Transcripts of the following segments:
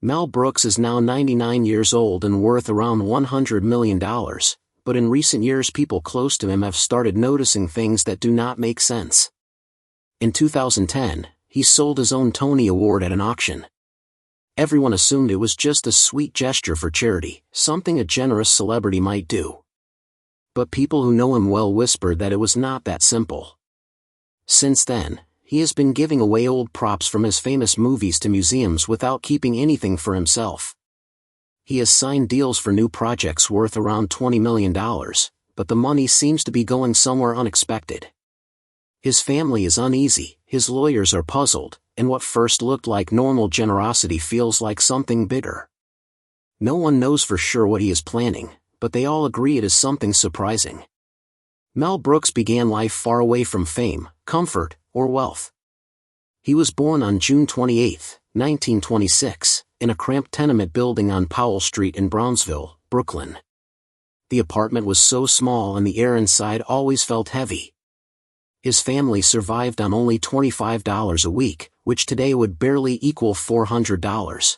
Mel Brooks is now 99 years old and worth around $100 million, but in recent years people close to him have started noticing things that do not make sense. In 2010, he sold his own Tony Award at an auction. Everyone assumed it was just a sweet gesture for charity, something a generous celebrity might do. But people who know him well whispered that it was not that simple. Since then, he has been giving away old props from his famous movies to museums without keeping anything for himself. He has signed deals for new projects worth around $20 million, but the money seems to be going somewhere unexpected. His family is uneasy, his lawyers are puzzled, and what first looked like normal generosity feels like something bigger. No one knows for sure what he is planning, but they all agree it is something surprising. Mel Brooks began life far away from fame, comfort, or wealth. He was born on June 28, 1926, in a cramped tenement building on Powell Street in Brownsville, Brooklyn. The apartment was so small and the air inside always felt heavy. His family survived on only $25 a week, which today would barely equal $400.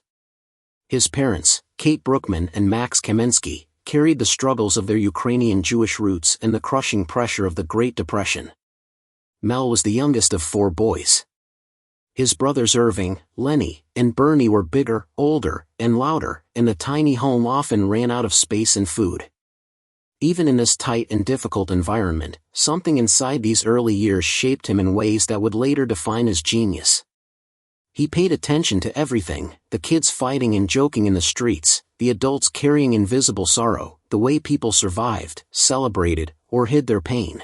His parents, Kate Brookman and Max Kaminsky, carried the struggles of their Ukrainian Jewish roots and the crushing pressure of the Great Depression. Mel was the youngest of 4 boys. His brothers Irving, Lenny, and Bernie were bigger, older, and louder, and the tiny home often ran out of space and food. Even in this tight and difficult environment, something inside these early years shaped him in ways that would later define his genius. He paid attention to everything, the kids fighting and joking in the streets, the adults carrying invisible sorrow, the way people survived, celebrated, or hid their pain.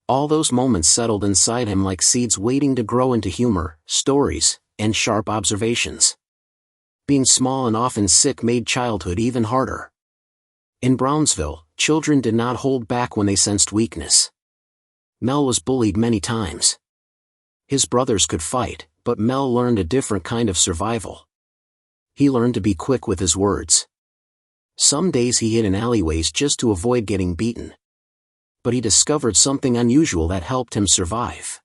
All those moments settled inside him like seeds waiting to grow into humor, stories, and sharp observations. Being small and often sick made childhood even harder. In Brownsville, children did not hold back when they sensed weakness. Mel was bullied many times. His brothers could fight, but Mel learned a different kind of survival. He learned to be quick with his words. Some days he hid in alleyways just to avoid getting beaten. But he discovered something unusual that helped him survive.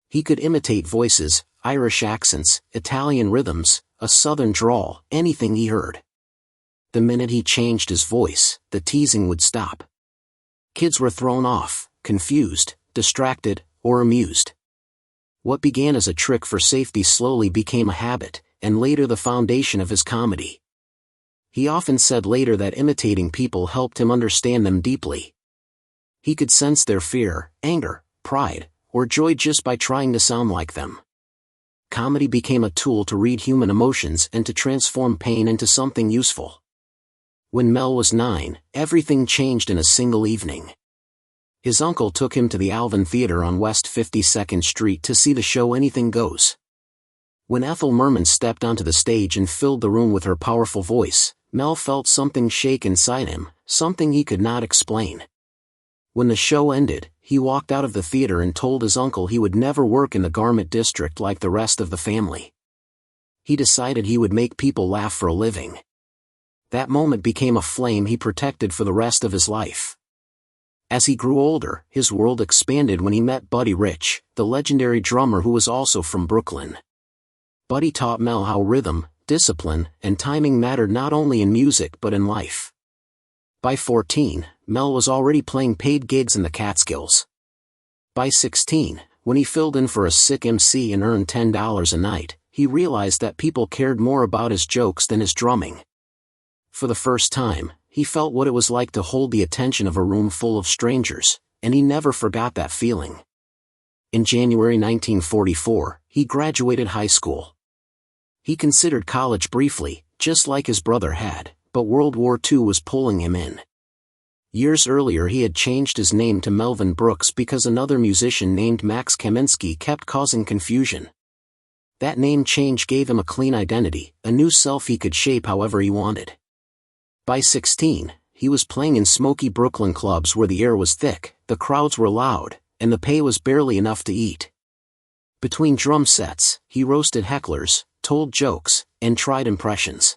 He could imitate voices, Irish accents, Italian rhythms, a southern drawl, anything he heard. The minute he changed his voice, the teasing would stop. Kids were thrown off, confused, distracted, or amused. What began as a trick for safety slowly became a habit, and later the foundation of his comedy. He often said later that imitating people helped him understand them deeply. He could sense their fear, anger, pride, or joy just by trying to sound like them. Comedy became a tool to read human emotions and to transform pain into something useful. When Mel was 9, everything changed in a single evening. His uncle took him to the Alvin Theater on West 52nd Street to see the show Anything Goes. When Ethel Merman stepped onto the stage and filled the room with her powerful voice, Mel felt something shake inside him, something he could not explain. When the show ended, he walked out of the theater and told his uncle he would never work in the garment district like the rest of the family. He decided he would make people laugh for a living. That moment became a flame he protected for the rest of his life. As he grew older, his world expanded when he met Buddy Rich, the legendary drummer who was also from Brooklyn. Buddy taught Mel how rhythm, discipline, and timing mattered not only in music but in life. By 14, Mel was already playing paid gigs in the Catskills. By 16, when he filled in for a sick MC and earned $10 a night, he realized that people cared more about his jokes than his drumming. For the first time, he felt what it was like to hold the attention of a room full of strangers, and he never forgot that feeling. In January 1944, he graduated high school. He considered college briefly, just like his brother had, but World War II was pulling him in. Years earlier he had changed his name to Melvin Brooks because another musician named Max Kaminsky kept causing confusion. That name change gave him a clean identity, a new self he could shape however he wanted. By 16, he was playing in smoky Brooklyn clubs where the air was thick, the crowds were loud, and the pay was barely enough to eat. Between drum sets, he roasted hecklers, told jokes, and tried impressions.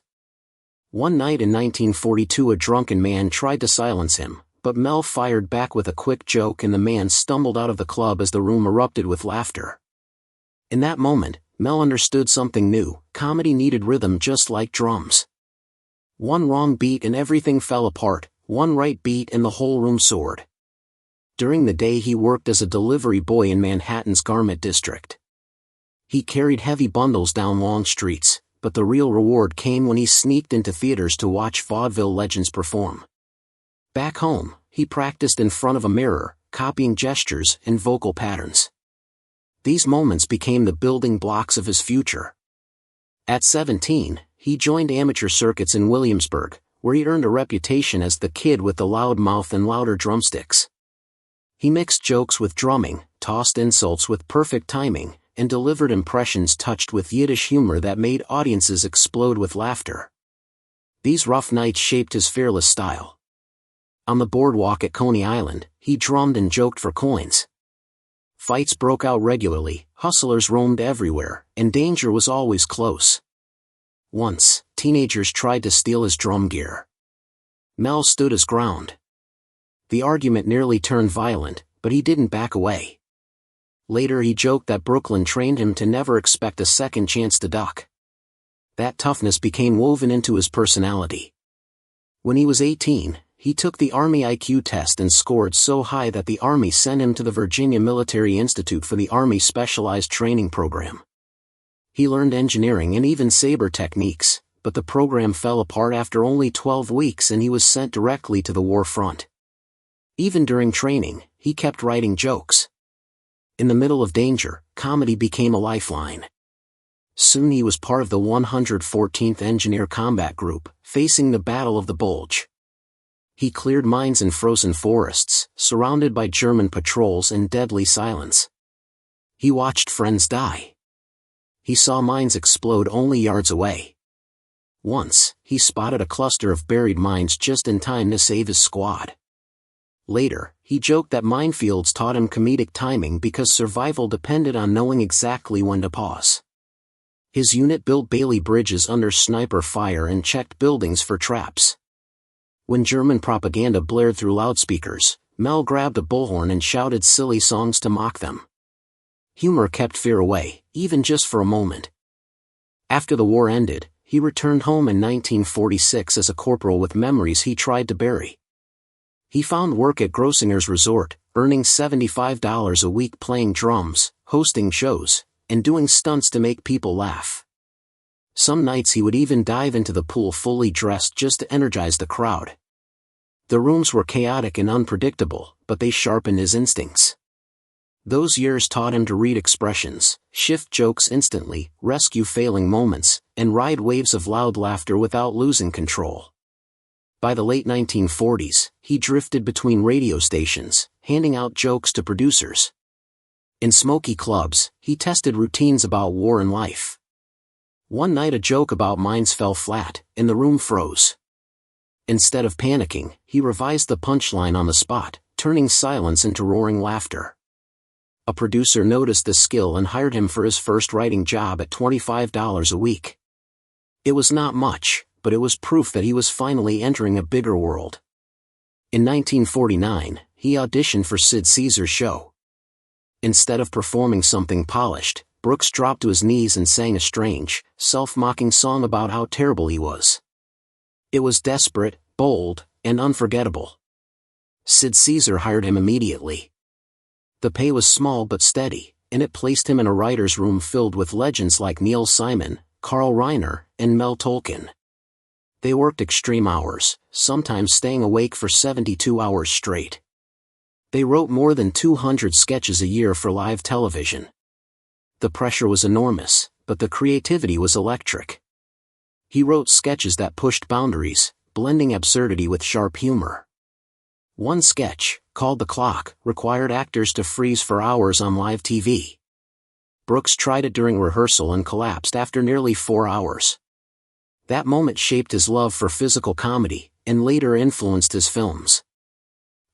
One night in 1942 a drunken man tried to silence him, but Mel fired back with a quick joke and the man stumbled out of the club as the room erupted with laughter. In that moment, Mel understood something new: comedy needed rhythm just like drums. One wrong beat and everything fell apart, one right beat and the whole room soared. During the day he worked as a delivery boy in Manhattan's garment district. He carried heavy bundles down long streets, but the real reward came when he sneaked into theaters to watch vaudeville legends perform. Back home, he practiced in front of a mirror, copying gestures and vocal patterns. These moments became the building blocks of his future. At 17, he joined amateur circuits in Williamsburg, where he earned a reputation as the kid with the loud mouth and louder drumsticks. He mixed jokes with drumming, tossed insults with perfect timing, and delivered impressions touched with Yiddish humor that made audiences explode with laughter. These rough nights shaped his fearless style. On the boardwalk at Coney Island, he drummed and joked for coins. Fights broke out regularly, hustlers roamed everywhere, and danger was always close. Once, teenagers tried to steal his drum gear. Mel stood his ground. The argument nearly turned violent, but he didn't back away. Later he joked that Brooklyn trained him to never expect a second chance to duck. That toughness became woven into his personality. When he was 18, he took the Army IQ test and scored so high that the Army sent him to the Virginia Military Institute for the Army Specialized Training Program. He learned engineering and even saber techniques, but the program fell apart after only 12 weeks and he was sent directly to the war front. Even during training, he kept writing jokes. In the middle of danger, comedy became a lifeline. Soon he was part of the 114th Engineer Combat Group, facing the Battle of the Bulge. He cleared mines in frozen forests, surrounded by German patrols and deadly silence. He watched friends die. He saw mines explode only yards away. Once, he spotted a cluster of buried mines just in time to save his squad. Later, he joked that minefields taught him comedic timing because survival depended on knowing exactly when to pause. His unit built Bailey bridges under sniper fire and checked buildings for traps. When German propaganda blared through loudspeakers, Mel grabbed a bullhorn and shouted silly songs to mock them. Humor kept fear away, even just for a moment. After the war ended, he returned home in 1946 as a corporal with memories he tried to bury. He found work at Grossinger's Resort, earning $75 a week playing drums, hosting shows, and doing stunts to make people laugh. Some nights he would even dive into the pool fully dressed just to energize the crowd. The rooms were chaotic and unpredictable, but they sharpened his instincts. Those years taught him to read expressions, shift jokes instantly, rescue failing moments, and ride waves of loud laughter without losing control. By the late 1940s, he drifted between radio stations, handing out jokes to producers. In smoky clubs, he tested routines about war and life. One night a joke about mines fell flat, and the room froze. Instead of panicking, he revised the punchline on the spot, turning silence into roaring laughter. A producer noticed the skill and hired him for his first writing job at $25 a week. It was not much, but it was proof that he was finally entering a bigger world. In 1949, he auditioned for Sid Caesar's show. Instead of performing something polished, Brooks dropped to his knees and sang a strange, self-mocking song about how terrible he was. It was desperate, bold, and unforgettable. Sid Caesar hired him immediately. The pay was small but steady, and it placed him in a writer's room filled with legends like Neil Simon, Carl Reiner, and Mel Tolkien. They worked extreme hours, sometimes staying awake for 72 hours straight. They wrote more than 200 sketches a year for live television. The pressure was enormous, but the creativity was electric. He wrote sketches that pushed boundaries, blending absurdity with sharp humor. One sketch, called The Clock, required actors to freeze for hours on live TV. Brooks tried it during rehearsal and collapsed after nearly 4 hours. That moment shaped his love for physical comedy, and later influenced his films.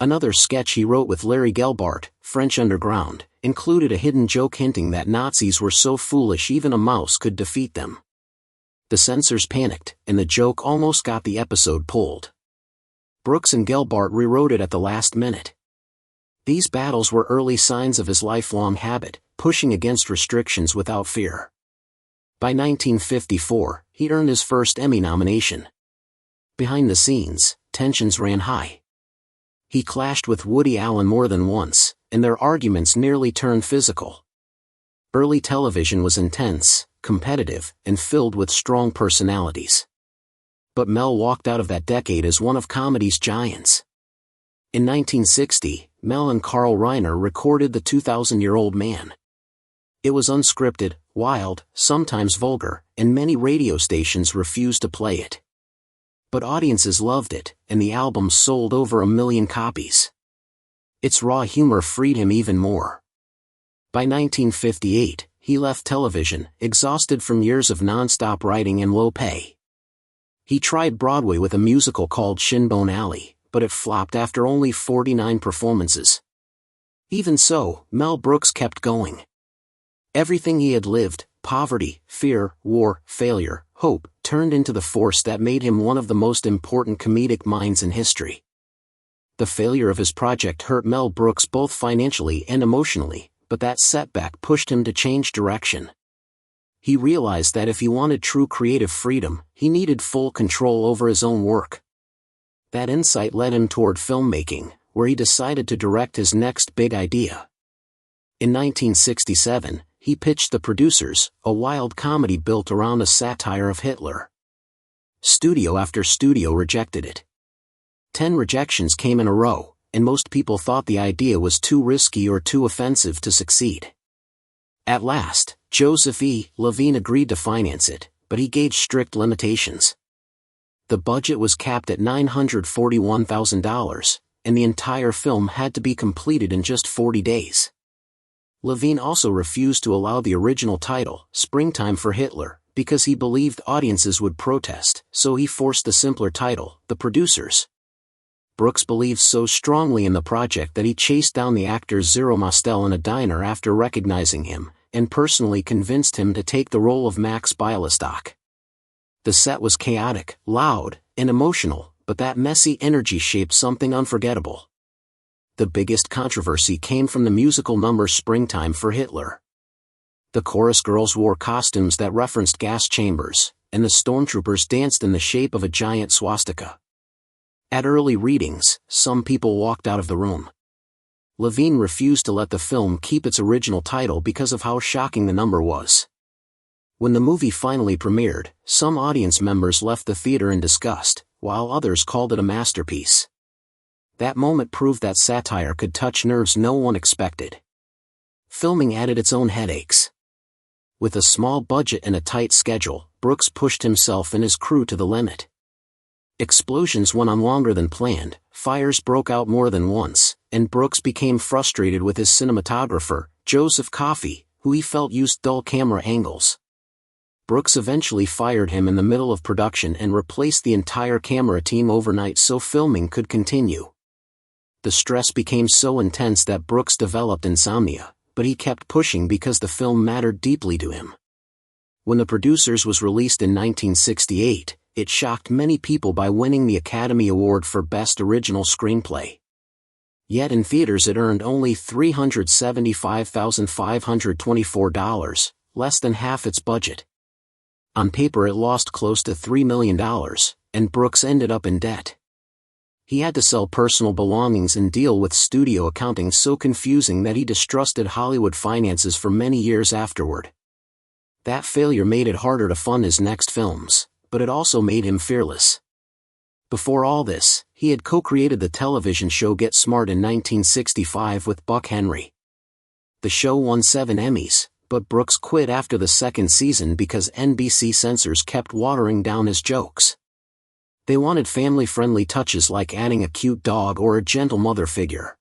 Another sketch he wrote with Larry Gelbart, French Underground, included a hidden joke hinting that Nazis were so foolish even a mouse could defeat them. The censors panicked, and the joke almost got the episode pulled. Brooks and Gelbart rewrote it at the last minute. These battles were early signs of his lifelong habit, pushing against restrictions without fear. By 1954, he earned his first Emmy nomination. Behind the scenes, tensions ran high. He clashed with Woody Allen more than once, and their arguments nearly turned physical. Early television was intense, competitive, and filled with strong personalities. But Mel walked out of that decade as one of comedy's giants. In 1960, Mel and Carl Reiner recorded The 2,000-Year-Old Man. It was unscripted, wild, sometimes vulgar, and many radio stations refused to play it. But audiences loved it, and the album sold over 1 million copies. Its raw humor freed him even more. By 1958, he left television, exhausted from years of non-stop writing and low pay. He tried Broadway with a musical called Shinbone Alley, but it flopped after only 49 performances. Even so, Mel Brooks kept going. Everything he had lived, poverty, fear, war, failure, hope, turned into the force that made him one of the most important comedic minds in history. The failure of his project hurt Mel Brooks both financially and emotionally, but that setback pushed him to change direction. He realized that if he wanted true creative freedom, he needed full control over his own work. That insight led him toward filmmaking, where he decided to direct his next big idea. In 1967, he pitched The Producers, a wild comedy built around a satire of Hitler. Studio after studio rejected it. 10 rejections came in a row, and most people thought the idea was too risky or too offensive to succeed. At last, Joseph E. Levine agreed to finance it, but he gave strict limitations. The budget was capped at $941,000, and the entire film had to be completed in just 40 days. Levine also refused to allow the original title, Springtime for Hitler, because he believed audiences would protest, so he forced the simpler title, The Producers. Brooks believed so strongly in the project that he chased down the actor Zero Mostel in a diner after recognizing him, and personally convinced him to take the role of Max Bialystock. The set was chaotic, loud, and emotional, but that messy energy shaped something unforgettable. The biggest controversy came from the musical number Springtime for Hitler. The chorus girls wore costumes that referenced gas chambers, and the stormtroopers danced in the shape of a giant swastika. At early readings, some people walked out of the room. Levine refused to let the film keep its original title because of how shocking the number was. When the movie finally premiered, some audience members left the theater in disgust, while others called it a masterpiece. That moment proved that satire could touch nerves no one expected. Filming added its own headaches. With a small budget and a tight schedule, Brooks pushed himself and his crew to the limit. Explosions went on longer than planned, fires broke out more than once, and Brooks became frustrated with his cinematographer, Joseph Coffey, who he felt used dull camera angles. Brooks eventually fired him in the middle of production and replaced the entire camera team overnight so filming could continue. The stress became so intense that Brooks developed insomnia, but he kept pushing because the film mattered deeply to him. When The Producers was released in 1968, it shocked many people by winning the Academy Award for Best Original Screenplay. Yet in theaters it earned only $375,524, less than half its budget. On paper it lost close to $3 million, and Brooks ended up in debt. He had to sell personal belongings and deal with studio accounting so confusing that he distrusted Hollywood finances for many years afterward. That failure made it harder to fund his next films, but it also made him fearless. Before all this, he had co-created the television show Get Smart in 1965 with Buck Henry. The show won 7 Emmys, but Brooks quit after the second season because NBC censors kept watering down his jokes. They wanted family-friendly touches like adding a cute dog or a gentle mother figure.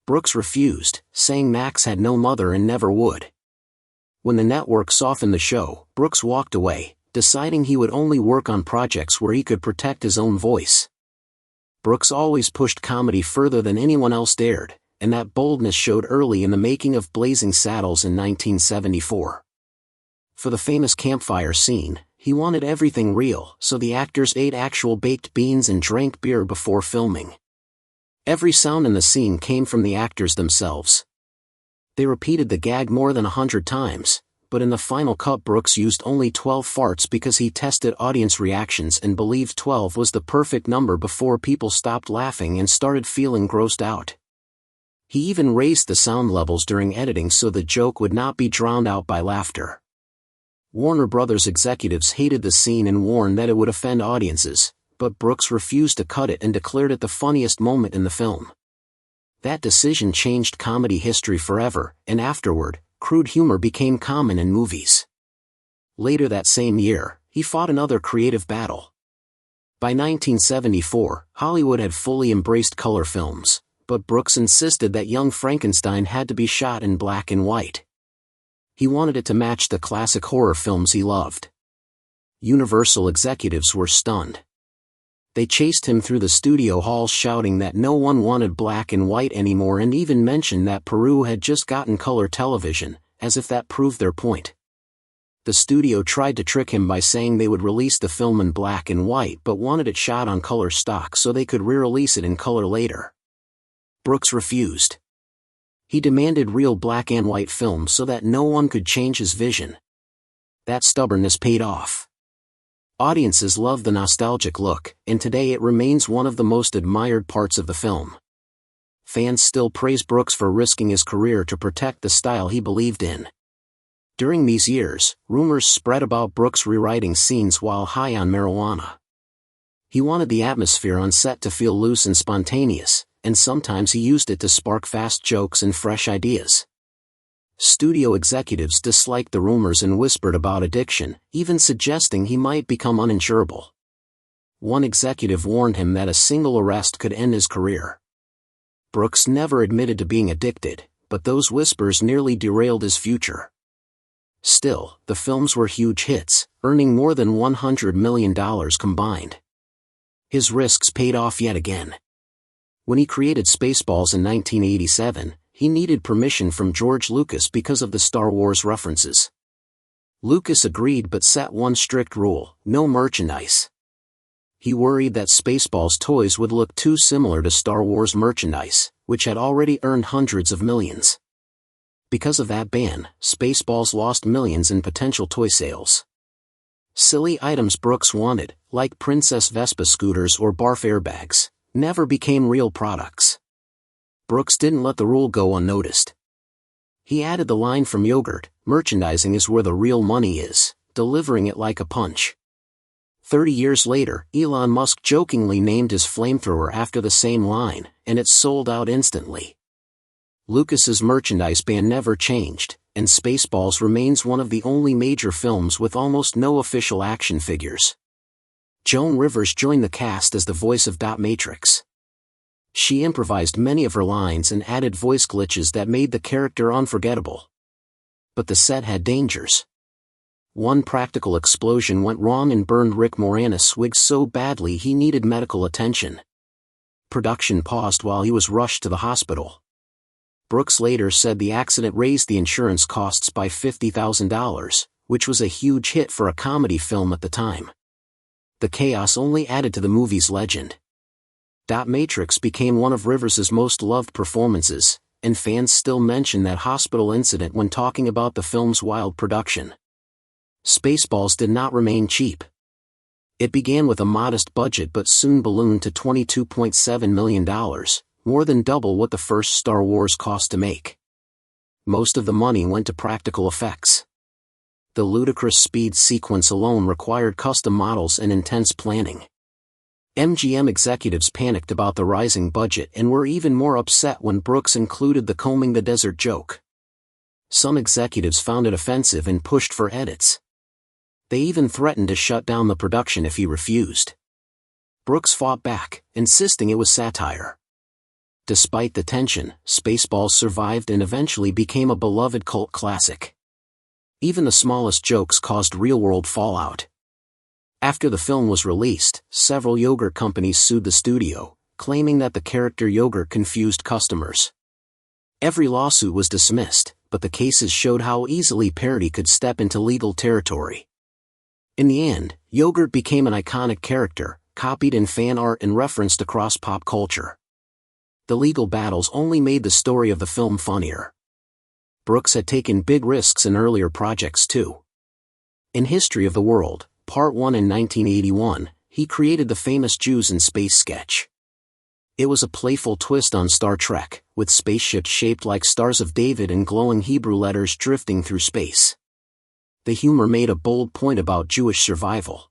Brooks refused, saying Max had no mother and never would. When the network softened the show, Brooks walked away, deciding he would only work on projects where he could protect his own voice. Brooks always pushed comedy further than anyone else dared, and that boldness showed early in the making of Blazing Saddles in 1974. For the famous campfire scene, he wanted everything real, so the actors ate actual baked beans and drank beer before filming. Every sound in the scene came from the actors themselves. They repeated the gag more than 100 times, but in the final cut Brooks used only 12 farts because he tested audience reactions and believed 12 was the perfect number before people stopped laughing and started feeling grossed out. He even raised the sound levels during editing so the joke would not be drowned out by laughter. Warner Brothers executives hated the scene and warned that it would offend audiences, but Brooks refused to cut it and declared it the funniest moment in the film. That decision changed comedy history forever, and afterward, crude humor became common in movies. Later that same year, he fought another creative battle. By 1974, Hollywood had fully embraced color films, but Brooks insisted that Young Frankenstein had to be shot in black and white. He wanted it to match the classic horror films he loved. Universal executives were stunned. They chased him through the studio halls shouting that no one wanted black and white anymore and even mentioned that Peru had just gotten color television, as if that proved their point. The studio tried to trick him by saying they would release the film in black and white but wanted it shot on color stock so they could re-release it in color later. Brooks refused. He demanded real black and white film so that no one could change his vision. That stubbornness paid off. Audiences love the nostalgic look, and today it remains one of the most admired parts of the film. Fans still praise Brooks for risking his career to protect the style he believed in. During these years, rumors spread about Brooks rewriting scenes while high on marijuana. He wanted the atmosphere on set to feel loose and spontaneous, and sometimes he used it to spark fast jokes and fresh ideas. Studio executives disliked the rumors and whispered about addiction, even suggesting he might become uninsurable. One executive warned him that a single arrest could end his career. Brooks never admitted to being addicted, but those whispers nearly derailed his future. Still, the films were huge hits, earning more than $100 million combined. His risks paid off yet again. When he created Spaceballs in 1987, he needed permission from George Lucas because of the Star Wars references. Lucas agreed but set one strict rule: no merchandise. He worried that Spaceballs toys would look too similar to Star Wars merchandise, which had already earned hundreds of millions. Because of that ban, Spaceballs lost millions in potential toy sales. Silly items Brooks wanted, like Princess Vespa scooters or Barf airbags, never became real products. Brooks didn't let the rule go unnoticed. He added the line from Yogurt, "Merchandising is where the real money is," delivering it like a punch. 30 years later, Elon Musk jokingly named his flamethrower after the same line, and it sold out instantly. Lucas's merchandise ban never changed, and Spaceballs remains one of the only major films with almost no official action figures. Joan Rivers joined the cast as the voice of Dot Matrix. She improvised many of her lines and added voice glitches that made the character unforgettable. But the set had dangers. One practical explosion went wrong and burned Rick Moranis' wig so badly he needed medical attention. Production paused while he was rushed to the hospital. Brooks later said the accident raised the insurance costs by $50,000, which was a huge hit for a comedy film at the time. The chaos only added to the movie's legend. Dot Matrix became one of Rivers' most loved performances, and fans still mention that hospital incident when talking about the film's wild production. Spaceballs did not remain cheap. It began with a modest budget but soon ballooned to $22.7 million, more than double what the first Star Wars cost to make. Most of the money went to practical effects. The ludicrous speed sequence alone required custom models and intense planning. MGM executives panicked about the rising budget and were even more upset when Brooks included the combing the desert joke. Some executives found it offensive and pushed for edits. They even threatened to shut down the production if he refused. Brooks fought back, insisting it was satire. Despite the tension, Spaceballs survived and eventually became a beloved cult classic. Even the smallest jokes caused real-world fallout. After the film was released, several yogurt companies sued the studio, claiming that the character Yogurt confused customers. Every lawsuit was dismissed, but the cases showed how easily parody could step into legal territory. In the end, Yogurt became an iconic character, copied in fan art and referenced across pop culture. The legal battles only made the story of the film funnier. Brooks had taken big risks in earlier projects too. In History of the World, Part 1 in 1981, he created the famous Jews in Space sketch. It was a playful twist on Star Trek, with spaceships shaped like Stars of David and glowing Hebrew letters drifting through space. The humor made a bold point about Jewish survival.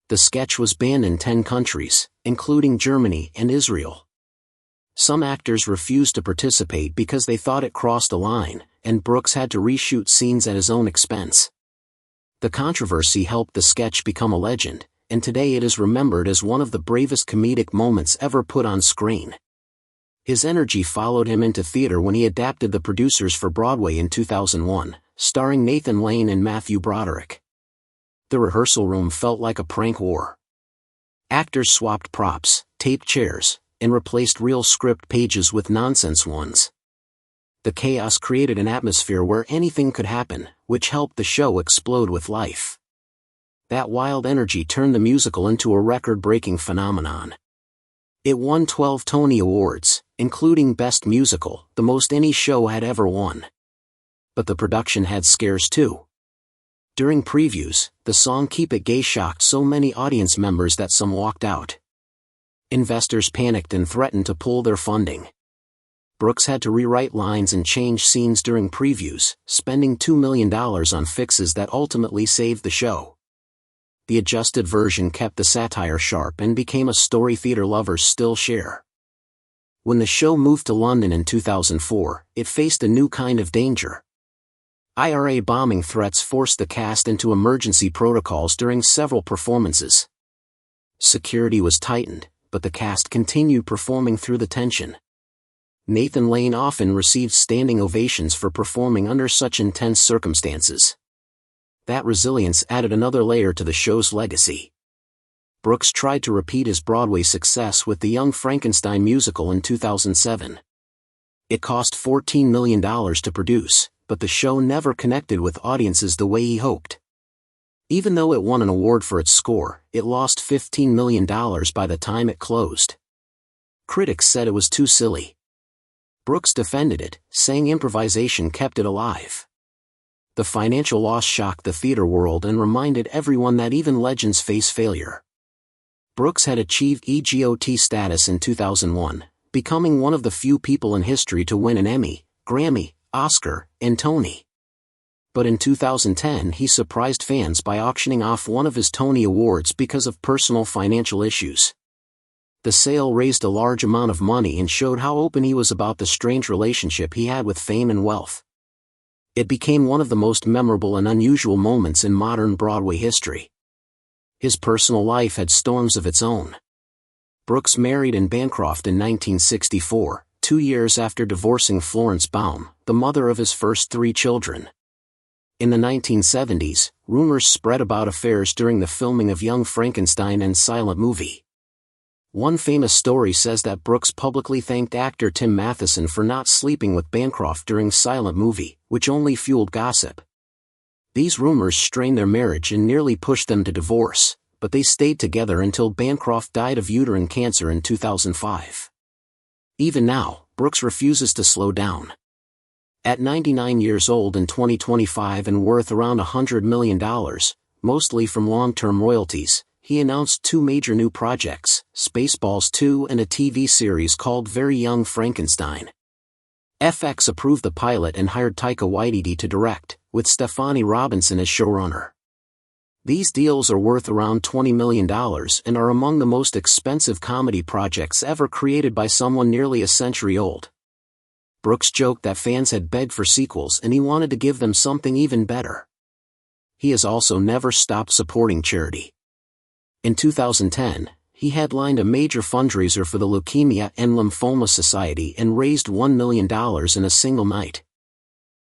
The sketch was banned in 10 countries, including Germany and Israel. Some actors refused to participate because they thought it crossed a line, and Brooks had to reshoot scenes at his own expense. The controversy helped the sketch become a legend, and today it is remembered as one of the bravest comedic moments ever put on screen. His energy followed him into theater when he adapted The Producers for Broadway in 2001, starring Nathan Lane and Matthew Broderick. The rehearsal room felt like a prank war. Actors swapped props, taped chairs, and replaced real script pages with nonsense ones. The chaos created an atmosphere where anything could happen, which helped the show explode with life. That wild energy turned the musical into a record-breaking phenomenon. It won 12 Tony Awards, including Best Musical, the most any show had ever won. But the production had scares too. During previews, the song Keep It Gay shocked so many audience members that some walked out. Investors panicked and threatened to pull their funding. Brooks had to rewrite lines and change scenes during previews, spending $2 million on fixes that ultimately saved the show. The adjusted version kept the satire sharp and became a story theater lovers still share. When the show moved to London in 2004, it faced a new kind of danger. IRA bombing threats forced the cast into emergency protocols during several performances. Security was tightened, but the cast continued performing through the tension. Nathan Lane often received standing ovations for performing under such intense circumstances. That resilience added another layer to the show's legacy. Brooks tried to repeat his Broadway success with the Young Frankenstein musical in 2007. It cost $14 million to produce, but the show never connected with audiences the way he hoped. Even though it won an award for its score, it lost $15 million by the time it closed. Critics said it was too silly. Brooks defended it, saying improvisation kept it alive. The financial loss shocked the theater world and reminded everyone that even legends face failure. Brooks had achieved EGOT status in 2001, becoming one of the few people in history to win an Emmy, Grammy, Oscar, and Tony. But in 2010 he surprised fans by auctioning off one of his Tony Awards because of personal financial issues. The sale raised a large amount of money and showed how open he was about the strange relationship he had with fame and wealth. It became one of the most memorable and unusual moments in modern Broadway history. His personal life had storms of its own. Brooks married Anne Bancroft in 1964, 2 years after divorcing Florence Baum, the mother of his first 3 children. In the 1970s, rumors spread about affairs during the filming of Young Frankenstein and Silent Movie. One famous story says that Brooks publicly thanked actor Tim Matheson for not sleeping with Bancroft during Silent Movie, which only fueled gossip. These rumors strained their marriage and nearly pushed them to divorce, but they stayed together until Bancroft died of uterine cancer in 2005. Even now, Brooks refuses to slow down. At 99 years old in 2025 and worth around $100 million, mostly from long-term royalties, he announced 2 major new projects, Spaceballs 2 and a TV series called Very Young Frankenstein. FX approved the pilot and hired Taika Waititi to direct, with Stefani Robinson as showrunner. These deals are worth around $20 million and are among the most expensive comedy projects ever created by someone nearly a century old. Brooks joked that fans had begged for sequels and he wanted to give them something even better. He has also never stopped supporting charity. In 2010, he headlined a major fundraiser for the Leukemia and Lymphoma Society and raised $1 million in a single night.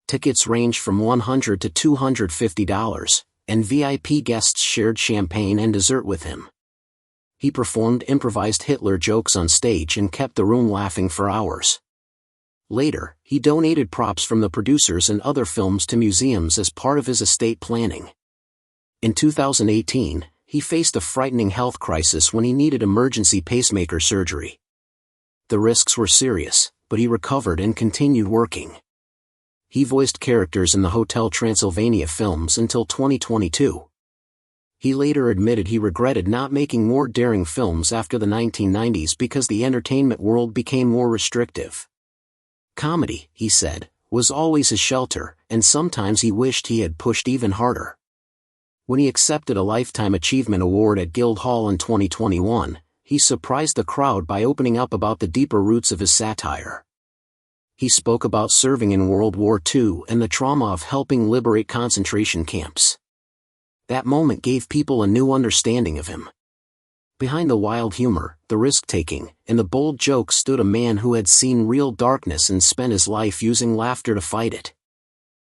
Tickets ranged from $100 to $250, and VIP guests shared champagne and dessert with him. He performed improvised Hitler jokes on stage and kept the room laughing for hours. Later, he donated props from the producers and other films to museums as part of his estate planning. In 2018, he faced a frightening health crisis when he needed emergency pacemaker surgery. The risks were serious, but he recovered and continued working. He voiced characters in the Hotel Transylvania films until 2022. He later admitted he regretted not making more daring films after the 1990s because the entertainment world became more restrictive. Comedy, he said, was always his shelter, and sometimes he wished he had pushed even harder. When he accepted a Lifetime Achievement Award at Guildhall in 2021, he surprised the crowd by opening up about the deeper roots of his satire. He spoke about serving in World War II and the trauma of helping liberate concentration camps. That moment gave people a new understanding of him. Behind the wild humor, the risk-taking, and the bold jokes stood a man who had seen real darkness and spent his life using laughter to fight it.